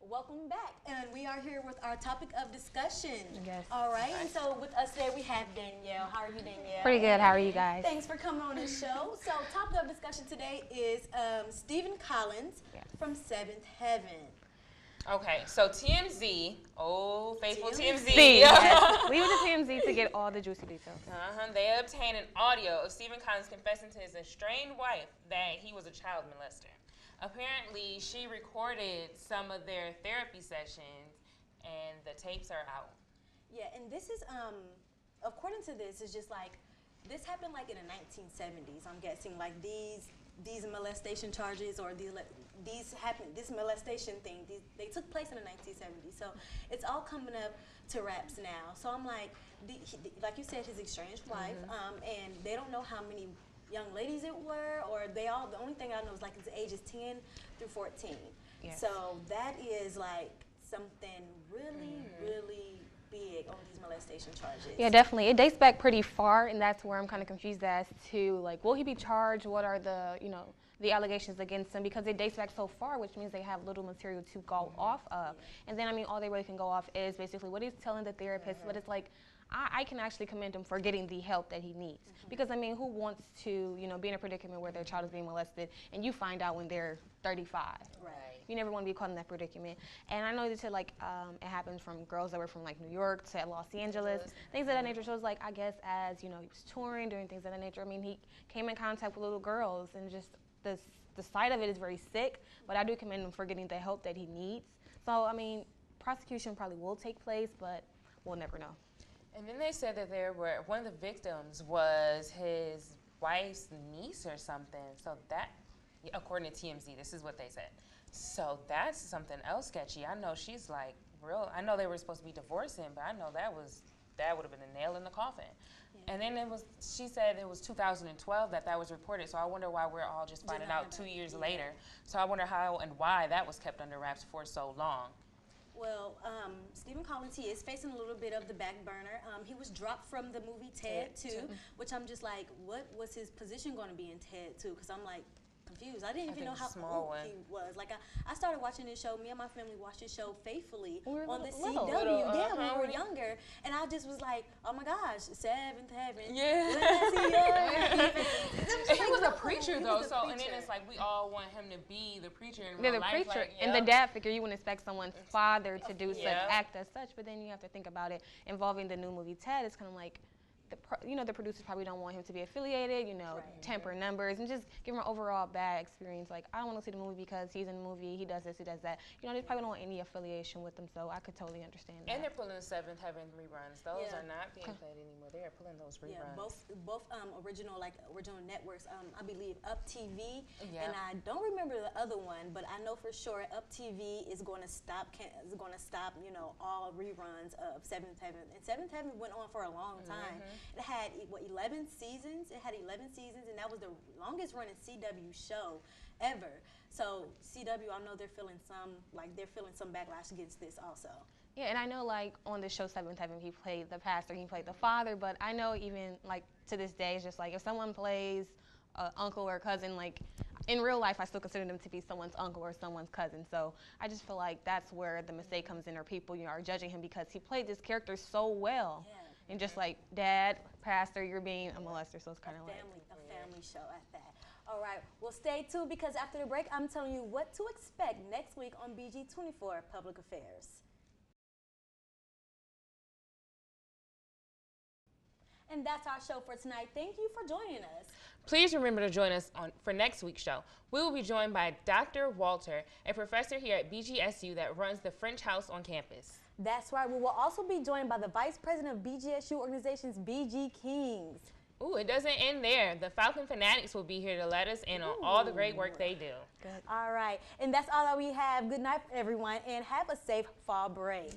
Welcome back, and we are here with our topic of discussion. Yes. All right, and so with us today we have Danielle. How are you, Danielle? Pretty good. How are you guys? Thanks for coming on the show. So, topic of discussion today is Stephen Collins from Seventh Heaven. Okay, so TMZ, oh faithful TMZ. Yes. We went to TMZ to get all the juicy details. They obtained an audio of Stephen Collins confessing to his estranged wife that he was a child molester. Apparently, she recorded some of their therapy sessions, and the tapes are out. Yeah, and this is, according to this, it's just like, this happened like in the 1970s. I'm guessing like these molestation charges or this molestation thing, they took place in the 1970s. So it's all coming up to wraps now. So I'm like, like you said, his estranged wife, and they don't know how many young ladies it were, or the only thing I know is like it's ages 10 through 14. Yes. So that is like something really big on these molestation charges. Yeah, definitely. It dates back pretty far, and that's where I'm kind of confused as to like, will he be charged? What are the, the allegations against him? Because it dates back so far, which means they have little material to go off of. And then, I mean, all they really can go off is basically what he's telling the therapist, but it's like, I can actually commend him for getting the help that he needs. Because, I mean, who wants to, be in a predicament where their child is being molested and you find out when they're 35? Right. You never want to be caught in that predicament. And I know that like, it happens from girls that were from like New York to Los Angeles, things of that nature. So it's like, I guess as, he was touring, doing things of that nature, I mean, he came in contact with little girls, and just the sight of it is very sick, but I do commend him for getting the help that he needs. So, I mean, prosecution probably will take place, but we'll never know. And then they said that one of the victims was his wife's niece or something. So that, according to TMZ, this is what they said. So that's something else sketchy. I know she's like real. I know they were supposed to be divorcing, but I know that would have been a nail in the coffin. Yeah. And then she said it was 2012 that was reported. So I wonder why we're all just finding out 2 years later. So I wonder how and why that was kept under wraps for so long. Well, Stephen Collins, he is facing a little bit of the back burner. He was dropped from the movie Ted 2, which I'm just like, what was his position going to be in Ted 2? Because I'm like confused. I didn't even know how old he was. Like, I started watching this show. Me and my family watched this show faithfully on the CW. Yeah, when we were younger. And I just was like, oh my gosh, Seventh Heaven. Yeah. He was a preacher though. And then it's like we all want him to be the preacher in real life. Preacher. Like, and the dad figure, you wouldn't expect someone's father to do such act as such. But then you have to think about it involving the new movie Ted. It's kind of like, the producers probably don't want him to be affiliated, temper numbers, and just give him an overall bad experience. Like, I don't want to see the movie because he's in the movie, he does this, he does that. They probably don't want any affiliation with them, so I could totally understand that. And they're pulling the Seventh Heaven reruns. Those are not being played anymore. They are pulling those reruns. Yeah, both original networks. I believe Up TV, and I don't remember the other one, but I know for sure Up TV is going to stop. All reruns of Seventh Heaven. And Seventh Heaven went on for a long time. It had 11 seasons. It had 11 seasons, and that was the longest running CW show ever. So CW, I know they're feeling some backlash against this also. Yeah, and I know like on the show Seventh Heaven, he played the pastor, he played the father, but I know even like to this day, it's just like if someone plays uncle or cousin, like in real life, I still consider them to be someone's uncle or someone's cousin. So I just feel like that's where the mistake comes in, or people are judging him because he played this character so well. Yeah. And just like, dad, pastor, you're being a molester, so it's kind of like a family show at that. All right, well, stay tuned because after the break, I'm telling you what to expect next week on BG24 Public Affairs. And that's our show for tonight. Thank you for joining us. Please remember to join us for next week's show. We will be joined by Dr. Walter, a professor here at BGSU that runs the French House on campus. That's right. We will also be joined by the Vice President of BGSU organization's BG Kings. Ooh, it doesn't end there. The Falcon Fanatics will be here to let us in on all the great work they do. Good. All right. And that's all that we have. Good night, everyone, and have a safe fall break.